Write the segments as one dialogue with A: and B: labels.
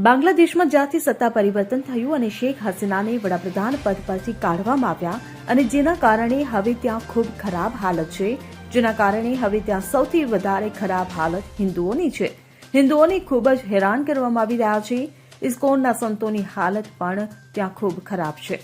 A: બાંગ્લાદેશમાં જ્યાંથી સત્તા પરિવર્તન થયું અને શેખ હસીનાને વડાપ્રધાન પદ પરથી કાઢવામાં આવ્યા અને જેના કારણે હવે ત્યાં ખૂબ ખરાબ હાલત છે, જેના કારણે હવે ત્યાં સૌથી વધારે ખરાબ હાલત હિન્દુઓની છે. હિન્દુઓને ખૂબ જ હેરાન કરવામાં આવી રહ્યા છે. ઇસ્કોનના સંતોની હાલત પણ ત્યાં ખૂબ ખરાબ છે.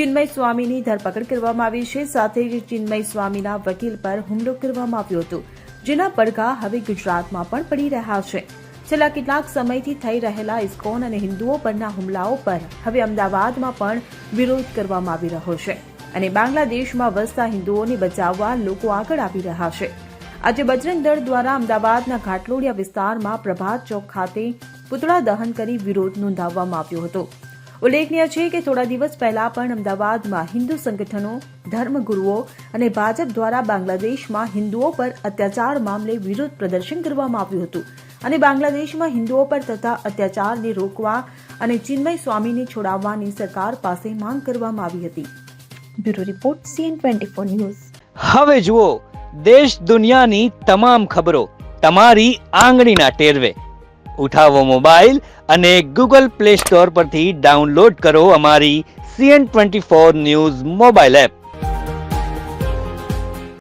A: ચિન્મય સ્વામીની ધરપકડ કરવામાં આવી છે. સાથે જ ચિન્મય સ્વામીના વકીલ પર હુમલો કરવામાં આવ્યો હતો, જેના પડઘા હવે ગુજરાતમાં પણ પડી રહ્યા છે. છેલ્લા કેટલાક સમયથી થઈ રહેલા ઇસ્કોન અને હિન્દુઓ પરના હુમલાઓ પર હવે અમદાવાદમાં પણ વિરોધ કરવામાં આવી રહ્યો છે અને બાંગ્લાદેશમાં વસતા હિન્દુઓને બચાવવા લોકો આગળ આવી રહ્યા છે. આજે બજરંગ દળ દ્વારા અમદાવાદના ઘાટલોડિયા વિસ્તારમાં પ્રભાત ચોક ખાતે પૂતળા દહન કરી વિરોધ નોંધાવવામાં આવ્યો હતો. ઉલ્લેખનીય છે કે થોડા દિવસ પહેલા પણ અમદાવાદમાં હિન્દુ સંગઠનો, ધર્મગુરુઓ અને ભાજપ દ્વારા બાંગ્લાદેશમાં હિન્દુઓ પર અત્યાચાર મામલે વિરોધ પ્રદર્શન કરવામાં આવ્યું હતું અને બાંગ્લાદેશમાં હિન્દુઓ પર થતા અત્યાચારને રોકવા અને ચિન્મય સ્વામીને છોડાવવાની સરકાર પાસે માંગ કરવામાં આવી હતી.
B: Bureau report CN24 news.
C: હવે જુઓ દેશ દુનિયાની તમામ ખબરો તમારી આંગળીના ટેરવે. ઉઠાવો મોબાઈલ અને Google Play Store પરથી ડાઉનલોડ કરો અમારી CN24 ન્યૂઝ મોબાઈલ એપ.